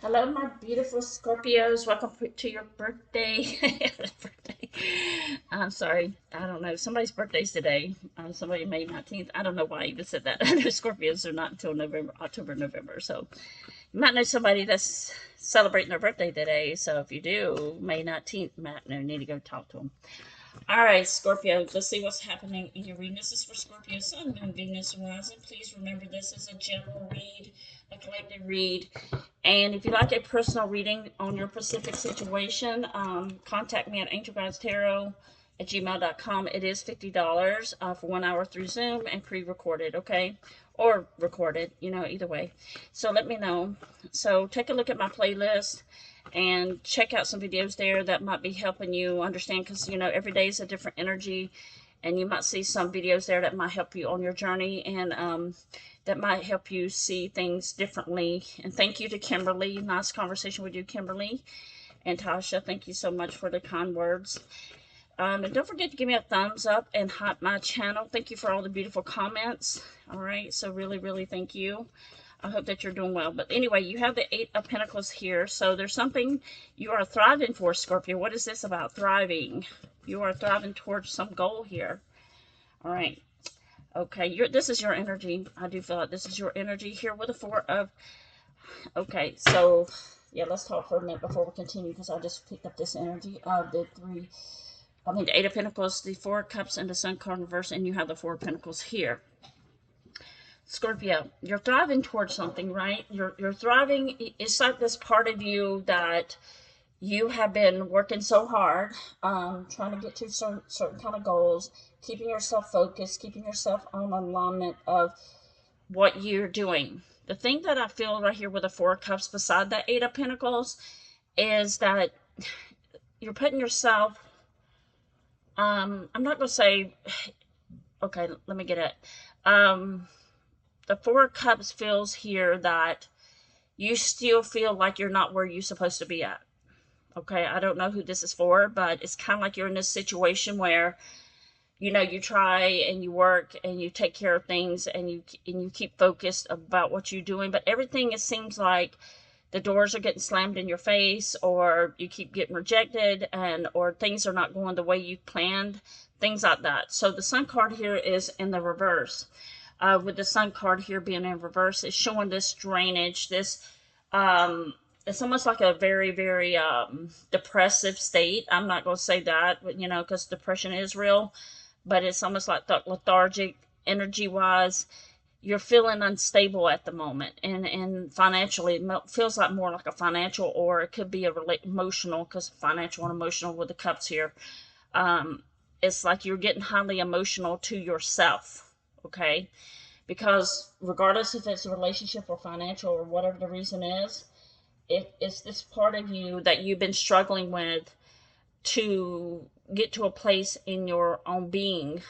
Hello, my beautiful Scorpios. Welcome to your birthday. Birthday. I'm sorry. I don't know. Somebody's birthday's today. Somebody May 19th. I don't know why I even said that. Scorpios are not until November, October, November. So you might know somebody that's celebrating their birthday today. So if you do, May 19th, you need to go talk to them. All right, Scorpio, let's see what's happening in your reading. This is for Scorpio, Sun, Moon, Venus, Rising. Please remember this is a general read, a collective read. And if you like a personal reading on your specific situation, contact me at angelguidancetarot@gmail.com. It is $50 for 1 hour through Zoom and pre-recorded, okay? Or recorded, either way. So let me know. So take a look at my playlist and check out some videos there that might be helping you understand, because every day is a different energy, and you might see some videos there that might help you on your journey, and that might help you see things differently. And thank you to Kimberly. Nice conversation with you, Kimberly. And Tasha, thank you so much for the kind words. And don't forget to give me a thumbs up and hype my channel. Thank you for all the beautiful comments. All right, so really, really thank you. I hope that you're doing well. But anyway, you have the Eight of Pentacles here. So there's something you are thriving for, Scorpio. What is this about thriving? You are thriving towards some goal here. All right. Okay, this is your energy. I do feel like this is your energy here with the Four of... Okay, so, yeah, let's talk for a minute before we continue, because I just picked up this energy of the Eight of Pentacles, the Four of Cups, and the Sun card in reverse, and you have the Four of Pentacles here. Scorpio, you're thriving towards something, right? You're thriving. It's like this part of you that you have been working so hard, trying to get to certain kind of goals, keeping yourself focused, keeping yourself on alignment of what you're doing. The thing that I feel right here with the Four of Cups beside that Eight of Pentacles is that you're putting yourself, I'm not going to say, okay, let me get it. The Four of Cups feels here that you still feel like you're not where you're supposed to be at. Okay, I don't know who this is for, but it's kind of like you're in this situation where, you try and you work and you take care of things, and you keep focused about what you're doing, but everything, it seems like the doors are getting slammed in your face, or you keep getting rejected, or things are not going the way you planned, things like that. So the Sun card here is in the reverse. With the Sun card here being in reverse, it's showing this drainage, this it's almost like a very, very depressive state. I'm not going to say that, but because depression is real, but it's almost like lethargic energy wise. You're feeling unstable at the moment, and financially, it feels like more like a financial, or it could be a emotional, because financial and emotional with the cups here. It's like you're getting highly emotional to yourself, okay? Because regardless if it's a relationship or financial or whatever the reason is, it's this part of you that you've been struggling with to get to a place in your own being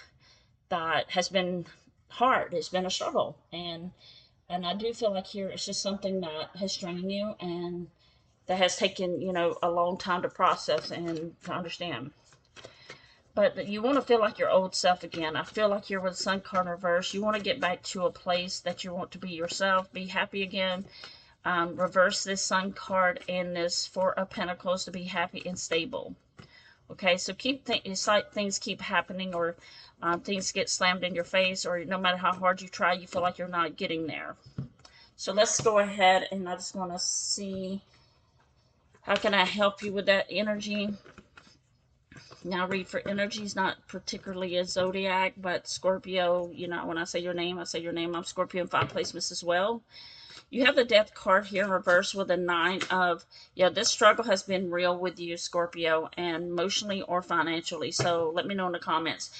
that has been hard. It's been a struggle, and I do feel like here it's just something that has drained you, and that has taken a long time to process and to understand. But you want to feel like your old self again. I feel like you're with Sun card reverse. You want to get back to a place that you want to be yourself, be happy again. Reverse this Sun card and this Four of Pentacles to be happy and stable. Okay, so it's like things keep happening, or things get slammed in your face, or no matter how hard you try, you feel like you're not getting there. So let's go ahead, and I just want to see, how can I help you with that energy? Now, read for energy is not particularly a zodiac, but Scorpio, when I say your name, I say your name. I'm Scorpio in 5 placements as well. You have the Death card here in reverse with a 9 of, this struggle has been real with you, Scorpio, and emotionally or financially. So let me know in the comments.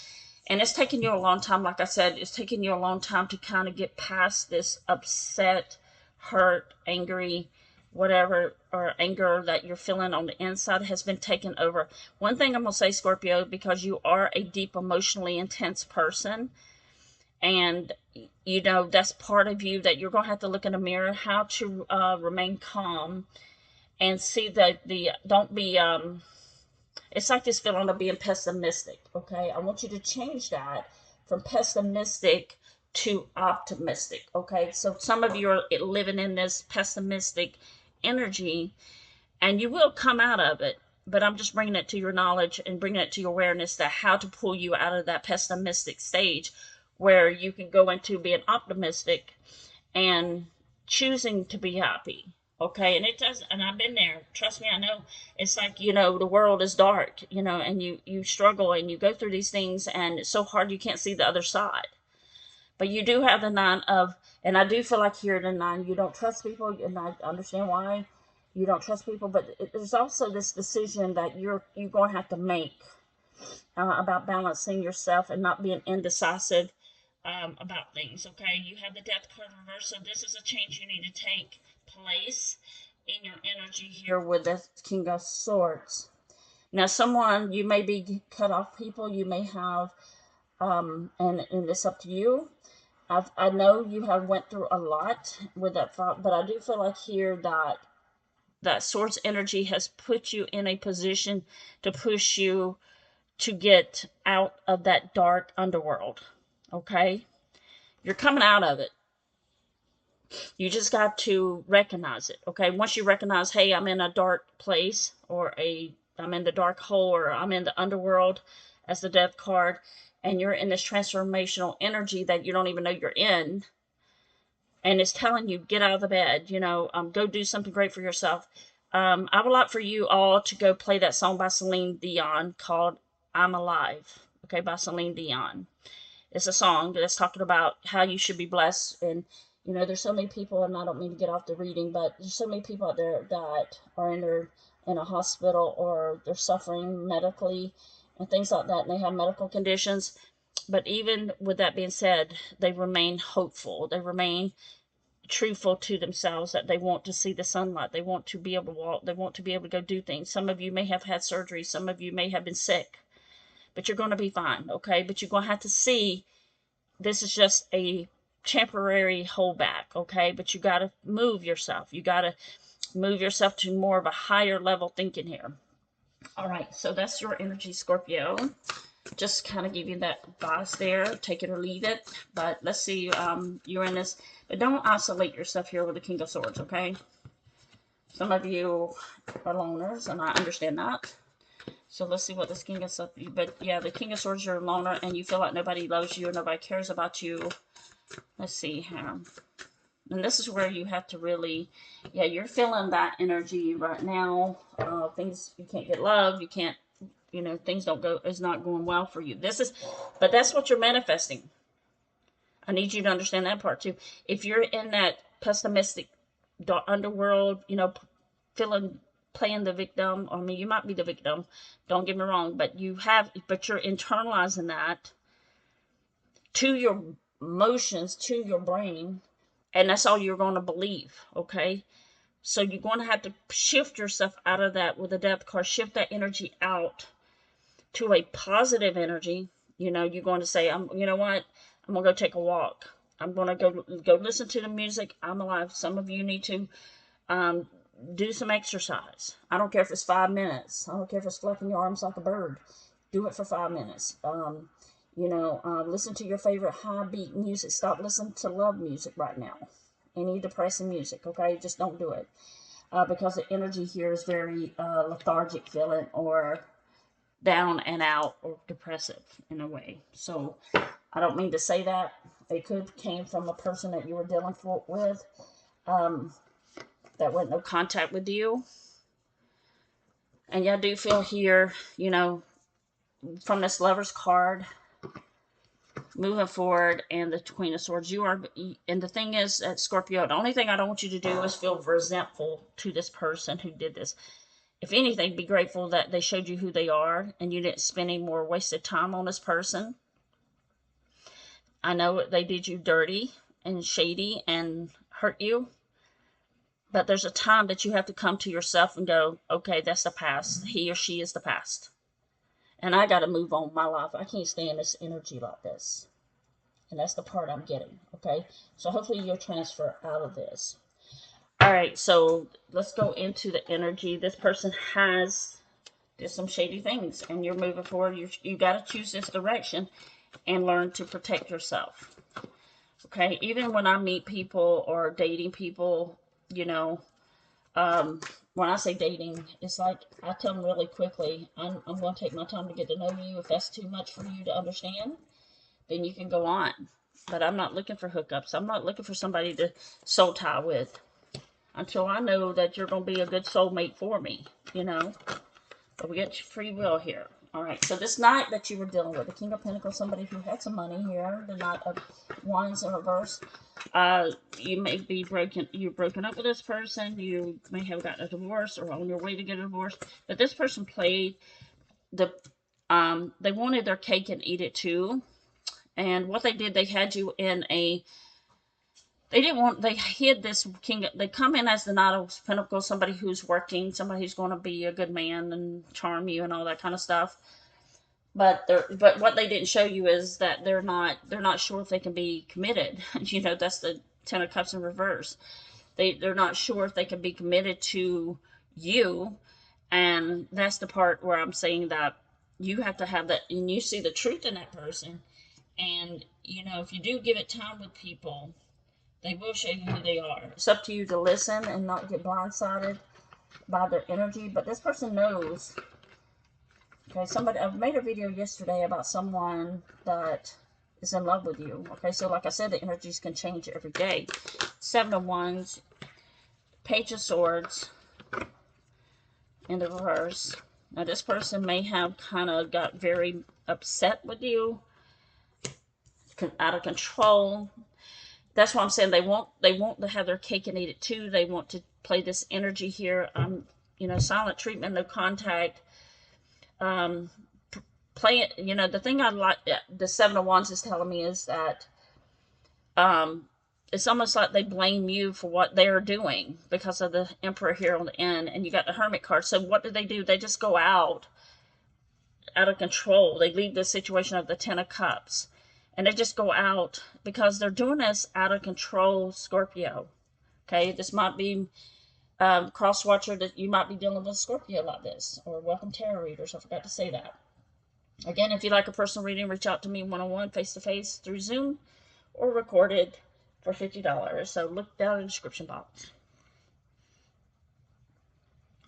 And it's taking you a long time. Like I said, it's taking you a long time to kind of get past this upset, hurt, angry, whatever, or anger that you're feeling on the inside has been taken over. One thing I'm going to say, Scorpio, because you are a deep, emotionally intense person, and that's part of you that you're going to have to look in the mirror, how to remain calm and see that don't be, it's like this feeling of being pessimistic, okay? I want you to change that from pessimistic to optimistic, okay? So some of you are living in this pessimistic energy, and you will come out of it. But I'm just bringing it to your knowledge and bringing it to your awareness that how to pull you out of that pessimistic stage where you can go into being optimistic and choosing to be happy. Okay, and it does, and I've been there. Trust me, I know. It's like, the world is dark, and you struggle and you go through these things, and it's so hard you can't see the other side. But you do have the nine of, and I do feel like here the nine, you don't trust people, and I understand why you don't trust people, but there's also this decision that you're going to have to make about balancing yourself and not being indecisive about things. Okay, you have the Death card reversed, so this is a change you need to take place in your energy here with the King of Swords. Now, you may be cut off people, you may have, and it's up to you. I know you have went through a lot with that thought, but I do feel like here that Swords energy has put you in a position to push you to get out of that dark underworld. Okay? You're coming out of it. You just got to recognize it. Okay? Once you recognize, hey, I'm in a dark place, or I'm in the dark hole, or I'm in the underworld as the Death card, and you're in this transformational energy that you don't even know you're in, and it's telling you, get out of the bed, go do something great for yourself. I would like for you all to go play that song by Celine Dion called I'm Alive, okay, by Celine Dion. It's a song that's talking about how you should be blessed. And, there's so many people, and I don't mean to get off the reading, but there's so many people out there that are in a hospital, or they're suffering medically and things like that, and they have medical conditions. But even with that being said, they remain hopeful. They remain truthful to themselves, that they want to see the sunlight. They want to be able to walk. They want to be able to go do things. Some of you may have had surgery. Some of you may have been sick. But you're going to be fine, okay? But you're going to have to see this is just a temporary holdback, okay? But you got to move yourself. You got to move yourself to more of a higher level thinking here. All right, so that's your energy, Scorpio. Just kind of give you that advice there. Take it or leave it. But let's see, you're in this. But don't isolate yourself here with the King of Swords, okay? Some of you are loners, and I understand that. So let's see what this King of Swords. But yeah, the King of Swords, you're a loner, and you feel like nobody loves you, nobody cares about you. Let's see here. And this is where you have to really, you're feeling that energy right now. Things, you can't get love, you can't, things it's not going well for you. But that's what you're manifesting. I need you to understand that part too. If you're in that pessimistic underworld, playing the victim, I mean, you might be the victim, don't get me wrong, but you're internalizing that to your emotions, to your brain, and that's all you're going to believe, okay? So you're going to have to shift yourself out of that with the Death card, shift that energy out to a positive energy. You're going to say, you know what? I'm going to go take a walk. I'm going to go listen to the music. I'm alive. Some of you need to do some exercise. I don't care if it's 5 minutes. I don't care if it's flapping your arms like a bird. Do it for 5 minutes. Listen to your favorite high beat music. Stop listening to love music right now. Any depressing music, okay? Just don't do it. Because the energy here is very lethargic feeling, or down and out, or depressive in a way. So I don't mean to say that. It could came from a person that you were dealing with that went no contact with you. And I do feel here, from this Lover's card, moving forward, and the Queen of Swords, and the thing is, at Scorpio, the only thing I don't want you to do is feel resentful to this person who did this. If anything, be grateful that they showed you who they are, and you didn't spend any more wasted time on this person. I know they did you dirty and shady and hurt you, but there's a time that you have to come to yourself and go, okay, that's the past. He or she is the past. And I got to move on with my life. I can't stand this energy like this. And that's the part I'm getting, okay? So hopefully you'll transfer out of this. All right, so let's go into the energy. This person did some shady things, and you're moving forward. You got to choose this direction and learn to protect yourself, okay? Even when I meet people or dating people, when I say dating, it's like I tell them really quickly, I'm going to take my time to get to know you. If that's too much for you to understand, then you can go on. But I'm not looking for hookups. I'm not looking for somebody to soul tie with until I know that you're going to be a good soulmate for me, you know. But we get free will here. All right, so this knight that you were dealing with, the King of Pentacles, somebody who had some money here, the Knight of Wands in reverse. You may be broken up with this person. You may have gotten a divorce or on your way to get a divorce. But this person played the, they wanted their cake and eat it too. And what they did, they had you in a, they hid this king, they come in as the Knight of Pentacles, somebody who's working, somebody who's going to be a good man and charm you and all that kind of stuff. But what they didn't show you is that they're not sure if they can be committed. You know, that's the Ten of Cups in reverse. They're not sure if they can be committed to you, and that's the part where I'm saying that you have to have that, and you see the truth in that person. And you know, if you do give it time with people, they will show you who they are. It's up to you to listen and not get blindsided by their energy. But this person knows. Okay, I made a video yesterday about someone that is in love with you. Okay, so like I said, the energies can change every day. Seven of Wands, Page of Swords in the reverse. Now this person may have kind of got very upset with you, out of control. That's why I'm saying they want to have their cake and eat it too. They want to play this energy here. You know, silent treatment, no contact. Play it. You know, the thing I like, the Seven of Wands is telling me is that it's almost like they blame you for what they're doing because of the Emperor here on the end, and you got the Hermit card. So what do? They just go out of control. They leave the situation of the Ten of Cups. And they just go out because they're doing this out of control, Scorpio. Okay, this might be cross-watcher that you might be dealing with Scorpio like this. Or welcome tarot readers, I forgot to say that. Again, if you'd like a personal reading, reach out to me one-on-one, face-to-face, through Zoom, or recorded for $50. So look down in the description box.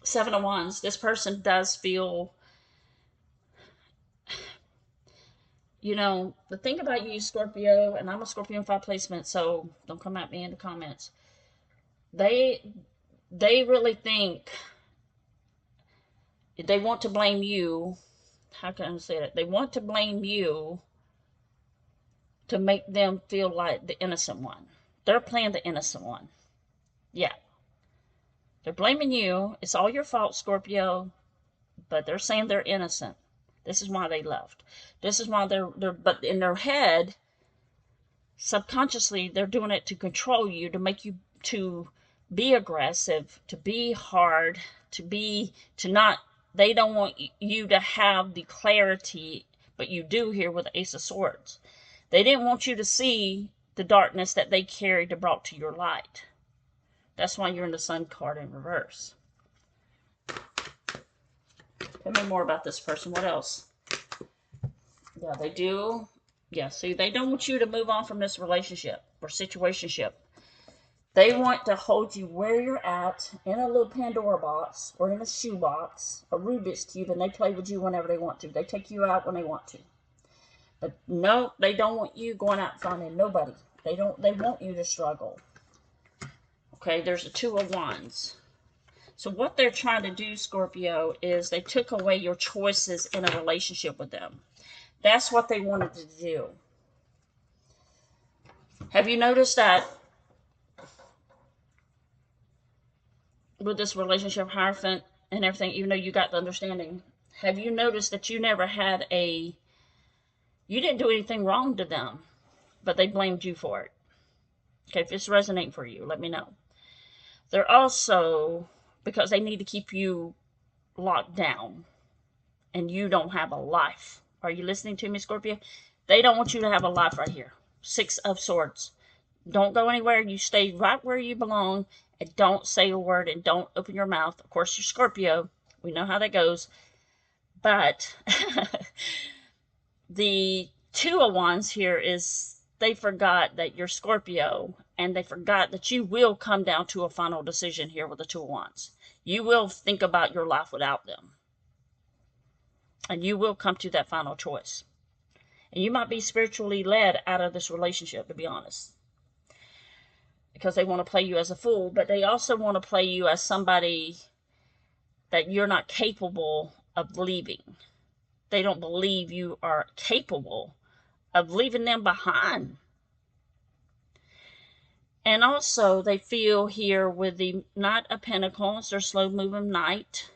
Seven of Wands. This person does feel... You know, the thing about you, Scorpio, and I'm a Scorpio in 5 placement, so don't come at me in the comments. They really think they want to blame you. How can I say that? They want to blame you to make them feel like the innocent one. They're playing the innocent one. Yeah. They're blaming you. It's all your fault, Scorpio, but they're saying they're innocent. This is why they left. This is why but in their head, subconsciously, they're doing it to control you, to make you to be aggressive, to be hard, they don't want you to have the clarity, but you do here with the Ace of Swords. They didn't want you to see the darkness that they carried and brought to your light. That's why you're in the Sun card in reverse. Tell me more about this person. What else? Yeah, they do. Yeah, see, they don't want you to move on from this relationship or situationship. They want to hold you where you're at, in a little Pandora box, or in a shoe box, a Rubik's Cube, and they play with you whenever they want to. They take you out when they want to. But no, they don't want you going out and finding nobody. They want you to struggle. Okay, there's a Two of Wands. So what they're trying to do, Scorpio, is they took away your choices in a relationship with them. That's what they wanted to do. Have you noticed that with this relationship, Hierophant, and everything, even though you got the understanding, have you noticed that you never had you didn't do anything wrong to them, but they blamed you for it? Okay, if it's resonating for you, let me know. They're also... because they need to keep you locked down. And you don't have a life. Are you listening to me, Scorpio? They don't want you to have a life right here. Six of Swords. Don't go anywhere. You stay right where you belong. And don't say a word. And don't open your mouth. Of course, you're Scorpio. We know how that goes. But the Two of Wands here is... they forgot that you're Scorpio. and they forgot that you will come down to a final decision here with the Two of Wands. You will think about your life without them. And you will come to that final choice. And you might be spiritually led out of this relationship, to be honest. Because they want to play you as a fool, but they also want to play you as somebody that you're not capable of leaving. They don't believe you are capable of leaving them behind. And also, they feel here with the Knight of Pentacles, their slow-moving knight,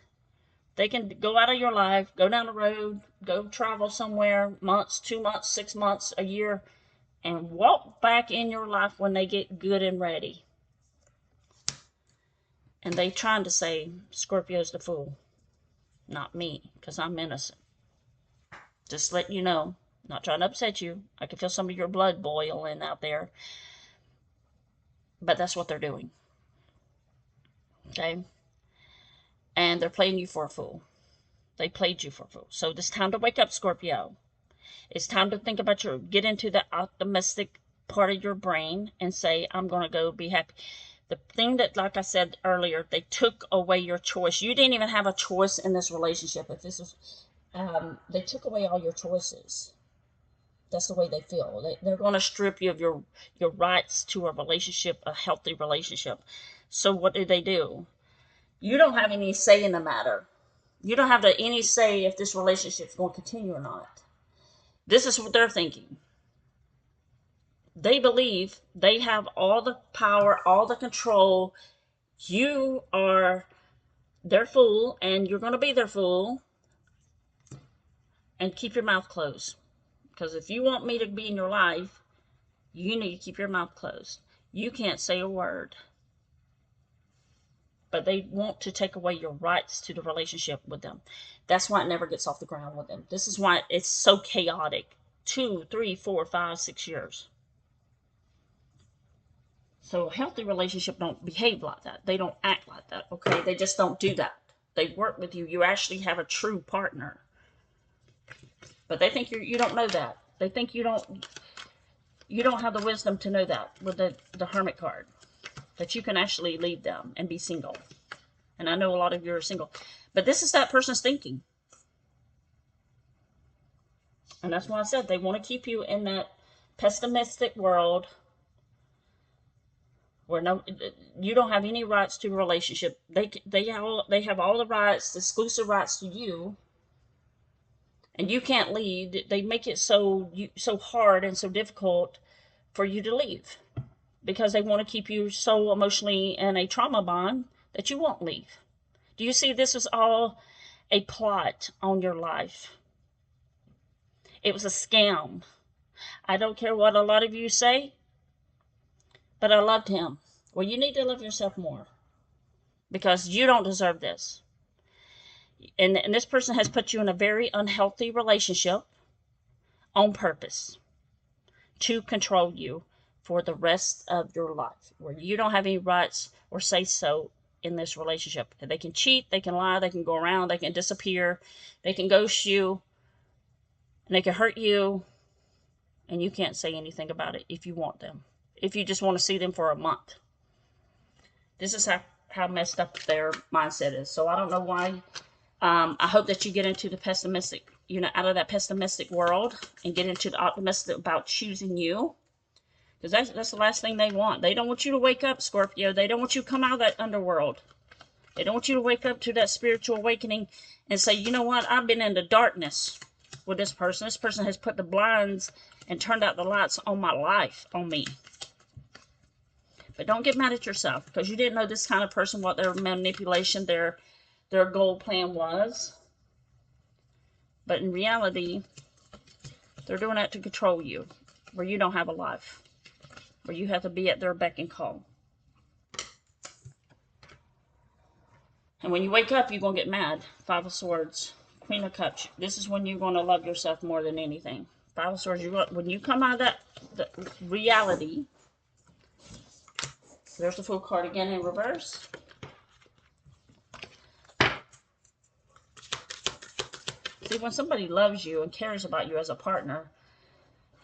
they can go out of your life, go down the road, go travel somewhere, months, 2 months, 6 months, a year, and walk back in your life when they get good and ready. And they trying to say, Scorpio's the fool, not me, because I'm innocent. Just letting you know, not trying to upset you. I can feel some of your blood boiling out there. But that's what they're doing. Okay? And they're playing you for a fool. They played you for a fool. So it's time to wake up, Scorpio. It's time to think about get into the optimistic part of your brain and say, I'm going to go be happy. The thing that, like I said earlier, they took away your choice. You didn't even have a choice in this relationship. If this was, they took away all your choices. That's the way they feel. They're going to strip you of your rights to a relationship, a healthy relationship. So what do? You don't have any say in the matter. You don't have any say if this relationship is going to continue or not. This is what they're thinking. They believe they have all the power, all the control. You are their fool, and you're going to be their fool. And keep your mouth closed. Because if you want me to be in your life, you need to keep your mouth closed. You can't say a word. But they want to take away your rights to the relationship with them. That's why it never gets off the ground with them. This is why it's so chaotic. 2, 3, 4, 5, 6 years. So a healthy relationship don't behave like that. They don't act like that, okay? They just don't do that. They work with you. You actually have a true partner. But they think you don't know that. They think you don't have the wisdom to know that with the Hermit card. That you can actually leave them and be single. And I know a lot of you are single. But this is that person's thinking. And that's why I said they want to keep you in that pessimistic world where you don't have any rights to a relationship. They have all the rights, the exclusive rights to you. And you can't leave. They make it so hard and so difficult for you to leave. Because they want to keep you so emotionally in a trauma bond that you won't leave. Do you see this is all a plot on your life? It was a scam. I don't care what a lot of you say, but I loved him. Well, you need to love yourself more. Because you don't deserve this. And this person has put you in a very unhealthy relationship on purpose to control you for the rest of your life, where you don't have any rights or say so in this relationship. They can cheat, they can lie, they can go around, they can disappear, they can ghost you, and they can hurt you, and you can't say anything about it if you want them. If you just want to see them for a month. This is how messed up their mindset is. So I don't know why. I hope that you get into the pessimistic, out of that pessimistic world and get into the optimistic about choosing you. Because that's the last thing they want. They don't want you to wake up, Scorpio. They don't want you to come out of that underworld. They don't want you to wake up to that spiritual awakening and say, you know what? I've been in the darkness with this person. This person has put the blinds and turned out the lights on my life, on me. But don't get mad at yourself because you didn't know this kind of person, what their manipulation, their goal plan was. But in reality, they're doing that to control you, where you don't have a life. Where you have to be at their beck and call. And when you wake up, you're going to get mad. 5 of Swords. Queen of Cups. This is when you're going to love yourself more than anything. 5 of Swords. When you come out of that reality. There's the Fool card again in reverse. See, when somebody loves you and cares about you as a partner,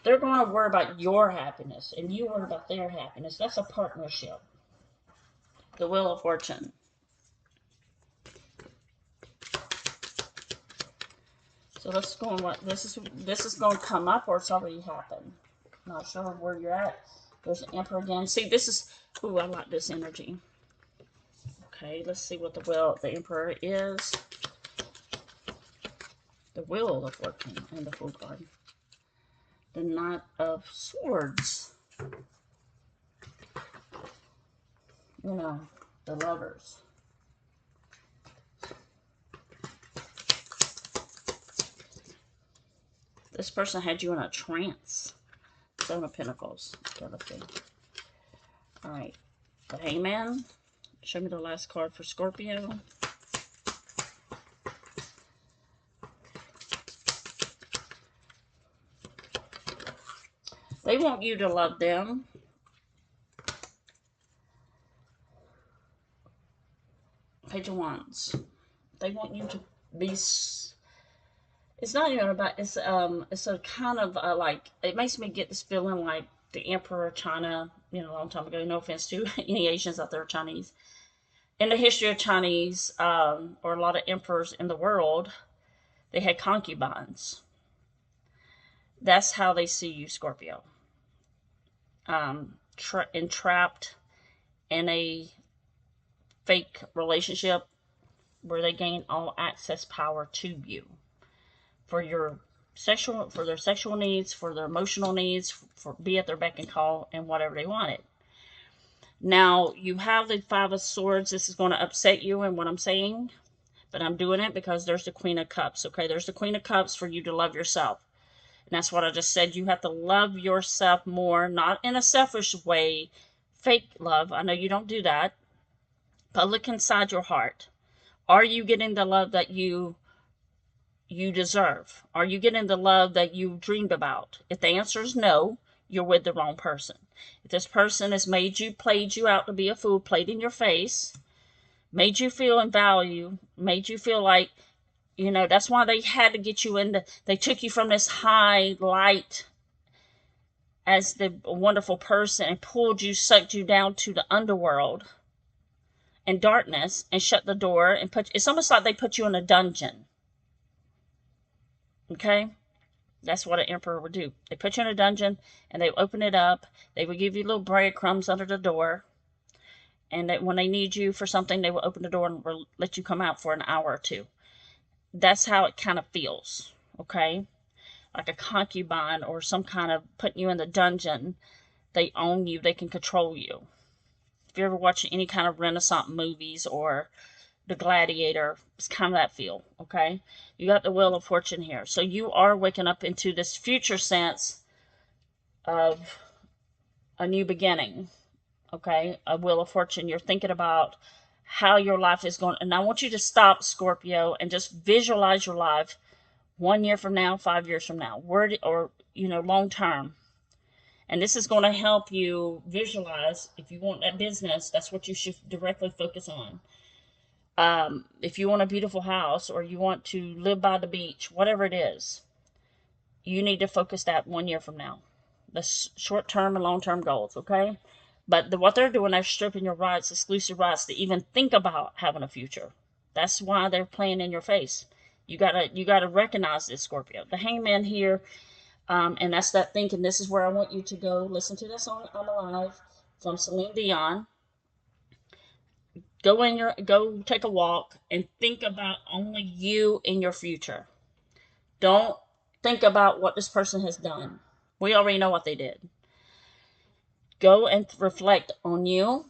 They're going to worry about your happiness, and you worry about their happiness. That's a partnership. The Wheel of Fortune. So let's go on what this is going to come up, or it's already happened. Not sure where you're at. There's the Emperor again. See, this is, ooh, I like this energy. Okay, let's see what the Emperor is. The Wheel of Fortune and the Fool card. The Knight of Swords. You know, the Lovers. This person had you in a trance. Seven of Pentacles. Okay, let's see. Alright. The Hangman. Show me the last card for Scorpio. They want you to love them. Page of Wands. They want you to be... It's not even about... It's a kind of like... It makes me get this feeling like the Emperor of China, you know, a long time ago. No offense to any Asians out there, Chinese. In the history of Chinese, or a lot of emperors in the world, they had concubines. That's how they see you, Scorpio. Entrapped in a fake relationship where they gain all access power to you for their sexual needs, for their emotional needs, for be at their beck and call and whatever they wanted. Now you have the Five of Swords. This is going to upset you in what I'm saying, but I'm doing it because there's the Queen of Cups. Okay, there's the Queen of Cups for you to love yourself. And that's what I just said. You have to love yourself more, not in a selfish way, fake love. I know you don't do that. But look inside your heart. Are you getting the love that you deserve? Are you getting the love that you dreamed about? If the answer is no, you're with the wrong person. If this person has played you out to be a fool, played in your face, made you feel invalued, made you feel like, you know, that's why they had to get you into, they took you from this high light as the wonderful person and sucked you down to the underworld and darkness and shut the door and it's almost like they put you in a dungeon. Okay? That's what an emperor would do. They put you in a dungeon and they open it up. They would give you little breadcrumbs under the door. And when they need you for something, they will open the door and let you come out for an hour or two. That's how it kind of feels, okay? Like a concubine or some kind of putting you in the dungeon. They own you. They can control you. If you ever watch any kind of Renaissance movies or The Gladiator, it's kind of that feel, okay? You got the Wheel of Fortune here. So you are waking up into this future sense of a new beginning, okay? A Wheel of Fortune. You're thinking about how your life is going. And I want you to stop, Scorpio, and just visualize your life 1 year from now, 5 years from now, or you know, long term. And this is going to help you visualize. If you want that business, that's what you should directly focus on. If you want a beautiful house or you want to live by the beach, whatever it is, you need to focus that 1 year from now. The short-term and long-term goals, okay? But what they're doing, they're stripping your rights, exclusive rights to even think about having a future. That's why they're playing in your face. You gotta recognize this, Scorpio. The Hangman here, and that's that thinking. This is where I want you to go listen to this song "I'm Alive" from Celine Dion. Go take a walk and think about only you in your future. Don't think about what this person has done. We already know what they did. Go and reflect on you.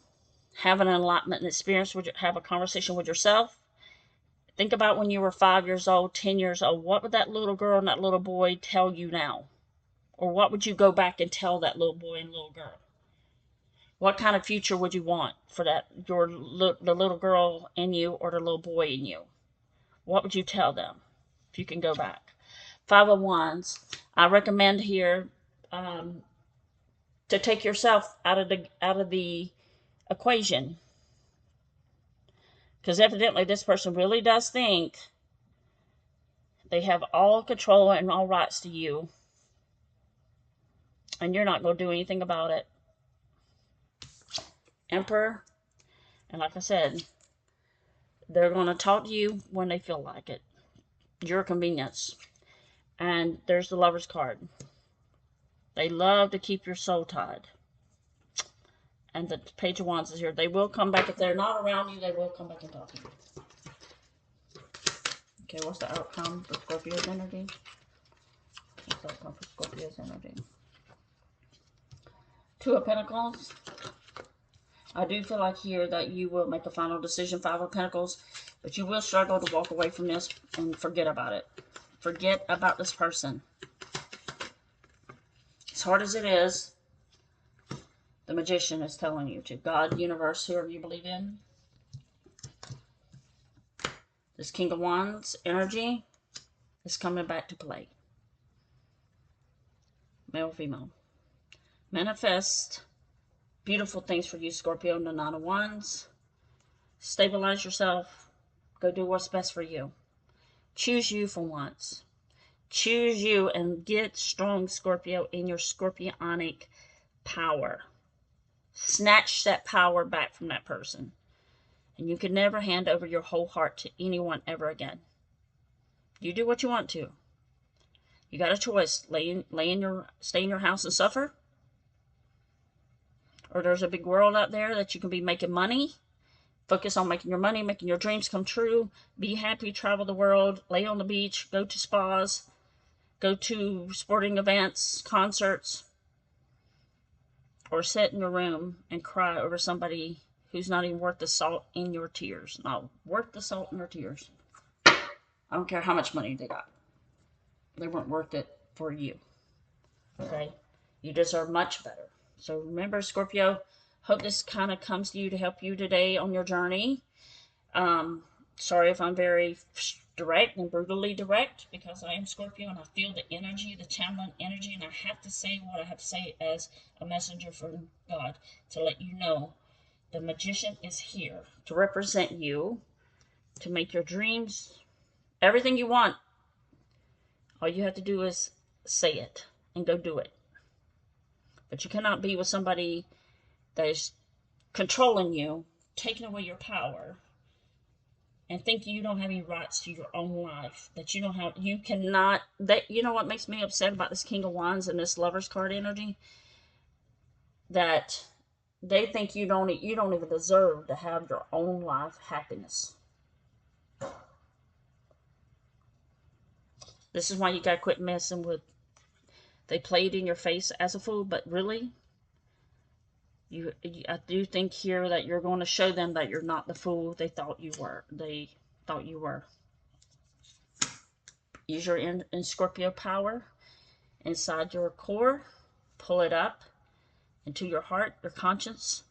Have an enlightenment experience. Have a conversation with yourself. Think about when you were 5 years old, 10 years old. What would that little girl and that little boy tell you now? Or what would you go back and tell that little boy and little girl? What kind of future would you want for the little girl in you or the little boy in you? What would you tell them if you can go back? Five of Wands. I recommend here to take yourself out of the equation, because evidently this person really does think they have all control and all rights to you. and you're not going to do anything about it. Emperor, and like I said, they're going to talk to you when they feel like it. Your convenience. And there's the Lover's card. They love to keep your soul tied. And the Page of Wands is here. They will come back. If they're not around you, they will come back and talk to you. Okay, what's the outcome for Scorpio's energy? What's the outcome for Scorpio's energy? Two of Pentacles. I do feel like here that you will make a final decision. Five of Pentacles. But you will struggle to walk away from this and forget about it. Forget about this person. As hard as it is, the Magician is telling you to. God, universe, whoever you believe in. This King of Wands energy is coming back to play. Male, female. Manifest beautiful things for you, Scorpio, and the Nine of Wands. Stabilize yourself. Go do what's best for you. Choose you for once. Choose you and get strong, Scorpio, in your scorpionic power. Snatch that power back from that person. And you can never hand over your whole heart to anyone ever again. You do what you want to. You got a choice. Stay in your house and suffer. Or there's a big world out there that you can be making money. Focus on making your money, making your dreams come true. Be happy, travel the world, lay on the beach, go to spas, go to sporting events, concerts. Or sit in your room and cry over somebody who's not even worth the salt in your tears. Not worth the salt in your tears. I don't care how much money they got. They weren't worth it for you. Okay? You deserve much better. So remember, Scorpio, hope this kind of comes to you to help you today on your journey. Sorry if I'm very direct and brutally direct, because I am Scorpio and I feel the energy, the channeling energy, and I have to say what I have to say as a messenger from God to let you know the Magician is here to represent you, to make your dreams, everything you want. All you have to do is say it and go do it. But you cannot be with somebody that is controlling you, taking away your power, and think you don't have any rights to your own life. That you don't have, you cannot, that, you know what makes me upset about this King of Wands and this Lover's card energy? That they think you don't even deserve to have your own life happiness. This is why you gotta quit messing with, they played in your face as a fool, but really, I do think here that you're going to show them that you're not the fool they thought you were. Use your in Scorpio power inside your core. Pull it up into your heart, your conscience,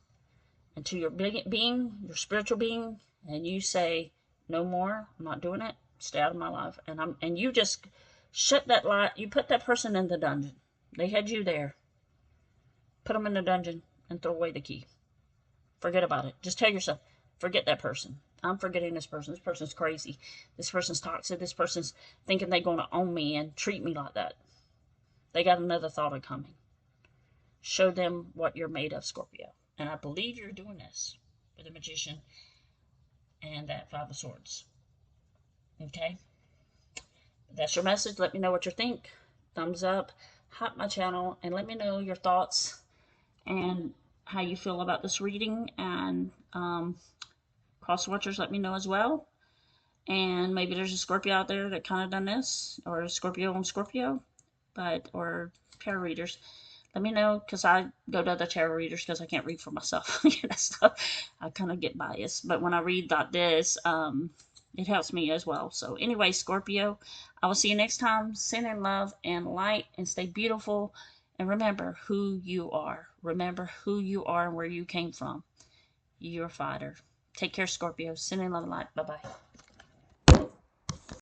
into your being, your spiritual being, and you say, no more, I'm not doing it, stay out of my life. And you just shut that light, you put that person in the dungeon. They had you there. Put them in the dungeon and throw away the key. Forget about it. Just tell yourself, forget that person. I'm forgetting this person. This person's crazy. This person's toxic. This person's thinking they're going to own me and treat me like that. They got another thought coming. Show them what you're made of, Scorpio. And I believe you're doing this with the Magician and that Five of Swords. Okay? That's your message. Let me know what you think. Thumbs up. Hype my channel. And let me know your thoughts and how you feel about this reading. And cross watchers, let me know as well. And maybe there's a Scorpio out there that kind of done this. Or a Scorpio on Scorpio. Or tarot readers. Let me know, because I go to other tarot readers because I can't read for myself. I kind of get biased. But when I read like this, it helps me as well. So anyway, Scorpio, I will see you next time. Send in love and light and stay beautiful. And remember who you are. Remember who you are and where you came from. You're a fighter. Take care, Scorpio. Send in love and light. Bye-bye.